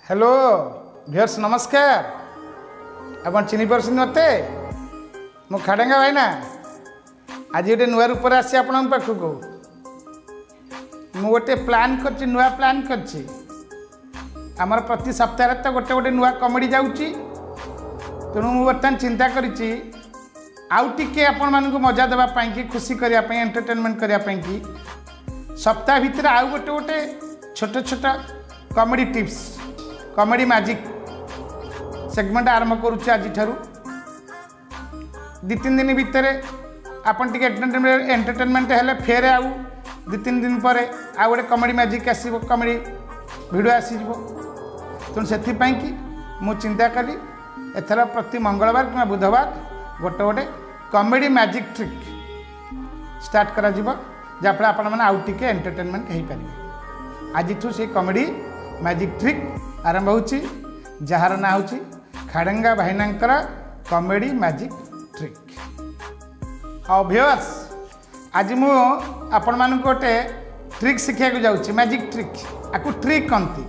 Hello भियर्स नमस्कार। आप चिन्ह पार्स मत मु खाड़ेगा भाईना आज गोटे नुआ रूप आसी आपण पाखक मु गोटे प्लान कर नुआ प्लान कर प्रति सप्ताह तो गोटे गोटे नुआ कमेडी जाऊँगी तेणु मुझे बर्तमान चिंता करी आउ टिके आपण मानक मजा देवाई कि खुशी करने एंटरटेनमेंट करने सप्ताह भितर आउ गोटे गोटे छोट छोट comedy tips comedy magic segment आरंभ करुच्छे आज दि तीन दिन भितर आपन टिके एंटरटेनमेंट हेले फेर आउ दि तीन दिन पर आउ गोटे कमेडी मैजिक आसो कमेडी भिडियो आसीज तेणु से कि मु चिंता कली एथर प्रति मंगलवार कि बुधवार गोटे गोटे कमेडी मैजिक ट्रिक स्टार्ट करा जहाँफल आपण मैंने आउ टिके एंटरटेनमेंट हो पारे। आज से कमेडी मैजिक ट्रिक आरंभ होची जार ना हो खाड़ेंगा भाईनांकर कमेडी मैजिक ट्रिक। हाँ व्यूअर्स आज मु आपण मानक गोटे ट्रिक शिखा जाऊँगी मैजिक ट्रिक। आपको ट्रिक कहती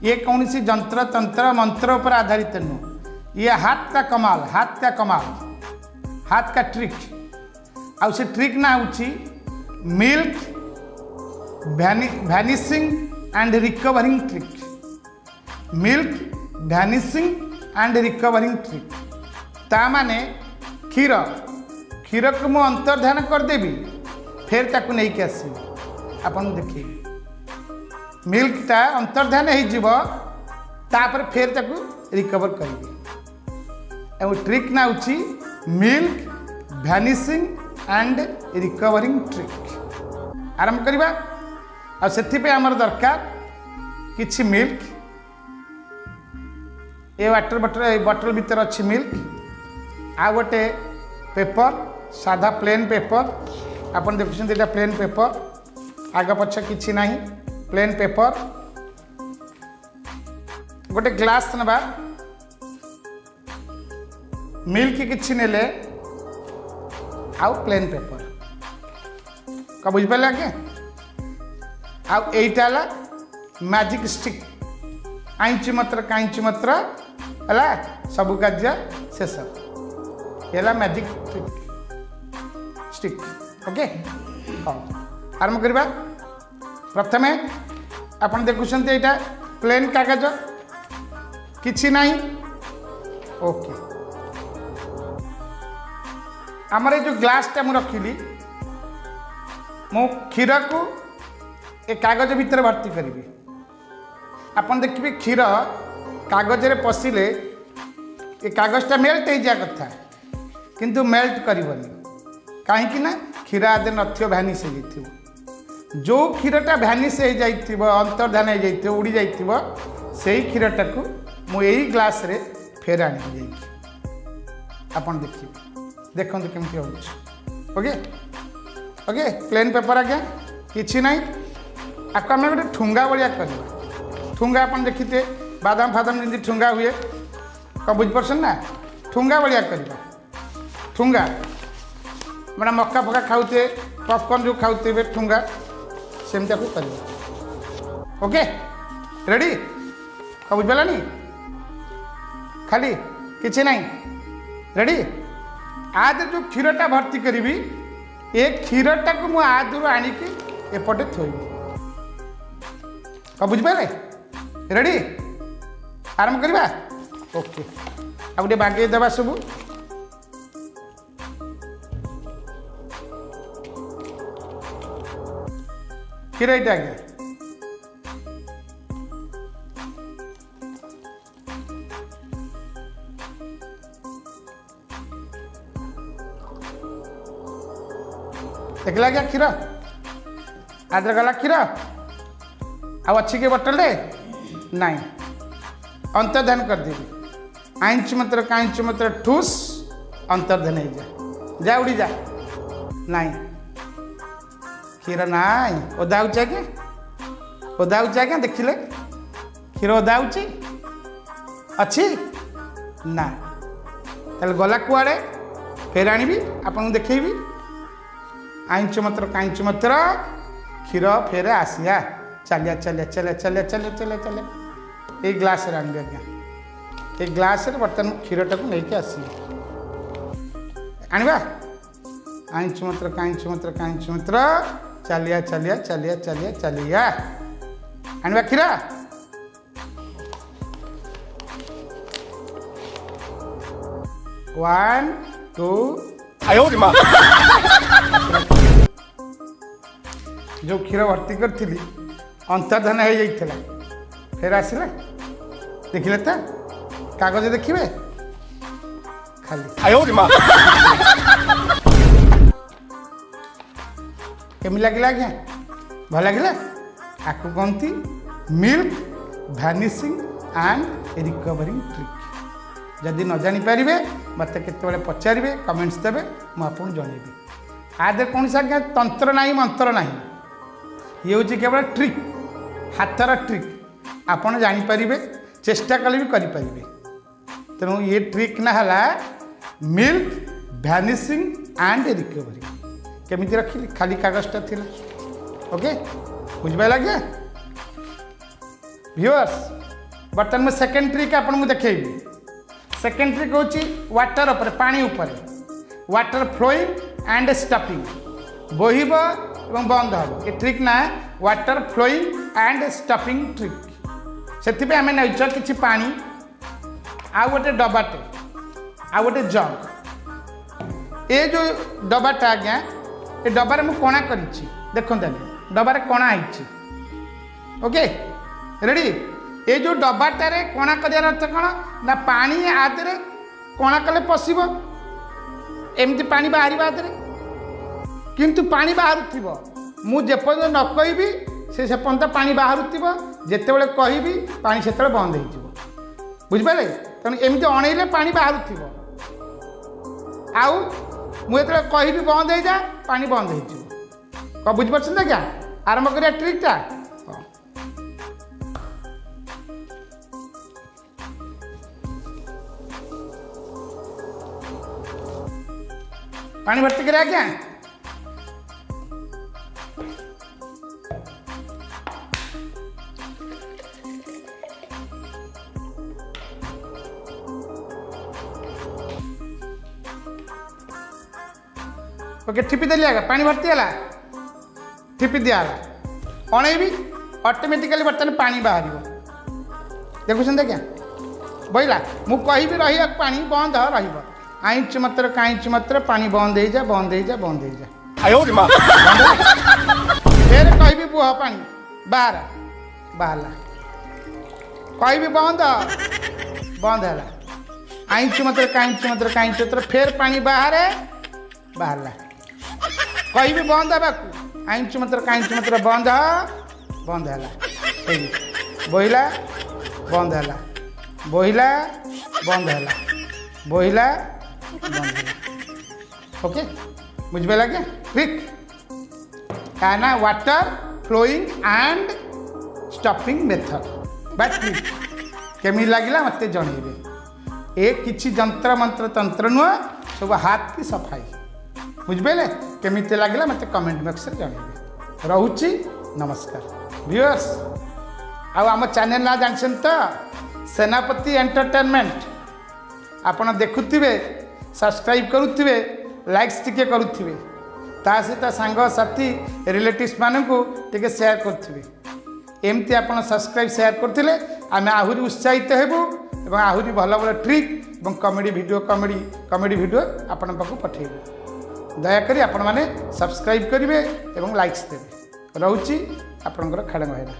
ये कौन सी जंत्र तंत्र मंत्र पर आधारित नुह ये हाथ का कमाल हाथ का ट्रिक। आउ से ट्रिक ना हो milk vanishing and recovering trick. Milk vanishing and recovering trick ता माने क्षीर क्षीर को मु अंतर्धान करदेवी फिर ताकू नहीं कि आसबी आपन देखिए मिल्कटा अंतर्धान होपर फिर ताकू रिकवर करेंगे। और ट्रिक ना होची milk vanishing and recovering trick आरंभ करवा। आ से आमर दरकार किछि मिल्क ये वाटर बटल भीतर अच्छी मिल्क आ गोटे पेपर साधा प्लेन पेपर आपन देखुछन एटा प्लेन पेपर आग पछ किछि नाही प्लेन पेपर गोटे ग्लास नबा मिल्क किछि नेले आउ प्लेन पेपर का बुझ पाले आगे आउ एटा मैजिक स्टिक आईची मात्र है सबु कार्य शेष है मैजिक ट्रिक स्टिक ओके। हाँ आरंभ करवा प्रथमे आपन देखुछन एटा प्लेन कागज किछि नाही ओके। आमर जो ग्लास टा मु रखिली मु क्षीर को ए कागज भीतर भर्ती करी आपन देखिए क्षीर कागज रे पशिले ए कागजटा मेल्ट हो जा कथा किंतु मेल्ट करबनी कहीं ना क्षीर आदि नथियो भैनिश हो जाइथिबो जो क्षीरटा भैनिश हो जाइथिबो अंतर्धान हो जाइथिबो उड़ी जाइथिबो सेही क्षीरटा को मु एही ग्लास रे फेर आनी जाइछि आपन देखिए देखंतु केमति होछ ओके ओके प्लेन पेपर आगे किछि नाही आपको आम गोटे ठुंगा भाया करवा ठुंगा अपन देखीते बादाम फादाम जमी ठुंगा हुए कौन बुझीपारसन ना ठुंगा भाया करवा ठुंगा मैंने मक्का फका खाऊे पॉपकॉर्न जो खाऊे ठुंगा सेमती आपको कर ओके रेडी कौन बुझिपारानी खाली किसी ना रेडी आज जो क्षीरटा भर्ती करी ए क्षीरटा को मुझे आदि आणिकी एपटे थोबी कौन बुझिपारे रेडी आरंभ करवा ओके। आ गोटे बागे देवा सब क्षीर ये आगे देखला क्या क्षीर आदर गला क्षीर अच्छी के बटल नाई अंतर्धान करदेवी आईच मात्र ठूस अंतर्धान हो जा उड़ी जा नाई क्षीर नाई ओदा आगे देखिले क्षीर ओदा अच्छी ना ताले गला कुआड़े फेर आनी आपन देखी आईच मात्र क्षीर फेर आसिया चलिया चलिया चलिया चलिया चलिया चलिया चलिया ये ग्लास आनबी आज्ञा ये ग्लास बर्तमान क्षीरटा को लेकिन आसबि आनवा आईच मत्र काईच मत्र काईच मत्र चलिया चलिया चलिया चलिया चलिया आनवा क्षीर 1 2 जो क्षीर भर्ती करी अंतर्धान हो जाता फिर आसला देखिले तो कागज देखिए खाली केमी लगे आज्ञा भल लगे आपको कहती milk vanishing and recovering trick जदि न जापर मत केतबेले पचारे कमेंट्स देवे मुझे जनइबी आदे कौन सा आज्ञा तंत्र ना मंत्र ना ये हूँ केवल ट्रिक हाथर ट्रिक आपड़ जापर चेष्टा कले भी करें तेणु ये ट्रिक ना है मिल्क भैनिशिंग एंड रिकवरी केमी रखी खाली कागजटा थी ओके बुझे लगे व्यूअर्स बर्तमान मैं सेकेंड ट्रिक आपको देखी सेकेंड ट्रिक हूँ वाटर उपर पानी उपर वाटर फ्लोइंग एंड स्टॉपिंग बोहिब एवं बंद हम ये ट्रिक ना water flowing and stopping trick से आम नईच कि पानी आ गोटे डबाटे आ गोटे जग ये जो डबाटा आज्ञा ये डबार मु कणा कर देखते डबार कणा है ओके रेडी ये जो डबाटार कणा कर अर्थ कौन ना पानी आदि कणा कले पशिब एमती पानी बाहर आदि किंतु पानी बाहर मुझेपर्यंत न कहि से पर्यंत पानी बाहर जितेबाला कहि पानी से बंद हो बुझिपारे तेणु एमती अणैले पानी बाहर आउ मुझे कहि बंद हो जाए पानी बंद हो बुझिपार क्या आरंभ करिया ट्रिकटा पानी भर्ती करे आज्ञा ओके ठिपी देली आगे पानी भर्ती है ठिपी दिगला अणैबी ऑटोमेटिकली बर्तमान पानी बाहर देखुं क्या बोला मुझे कहि रही पानी बंद रईच मत्र काईच मत्र पानी बंद हो जा बंद हो जा बंद हो जा फिर कहि बुह पानी बाहर बाहरला कहि बंद बंद है आईच मत्र काईच मत्र काईच मत्र फिर पानी बाहर बाहरला कहि बंद हाँ आईच मत्र काईच मत्र बंद बंद है बोहिला बंद है बोहिला बंद है बोहिला बंद है ओके बुझे लगे ट्रिक क्या ना water flowing and stopping method by trick केमी लगे मत जनइबे ए किसी जंत्र मंत्र तंत्र नुह सब हाथ की सफाई बुझे केमी लगे मत कमेंट बॉक्स में जनइबे रोची नमस्कार व्यूअर्स आम चैनल ना जानते तो सेनापति एंटरटेनमेंट आपड़ देखुवे सब्सक्राइब करुवे लाइक्स टिके करुवे ता सहित सांग साथी रिलेटिव्स मानू टे सेयार करुवे एमती आप सब्सक्राइब सेयार करते आम आहरी उत्साहित हेबू और आहरी भल भल ट्रिक और कॉमेडी वीडियो आपण पाक पठेबू दयाकोरी आपण मैंने सब्सक्राइब करेंगे और लाइक्स देवे रोची आपणकर खाड़ भाईरा।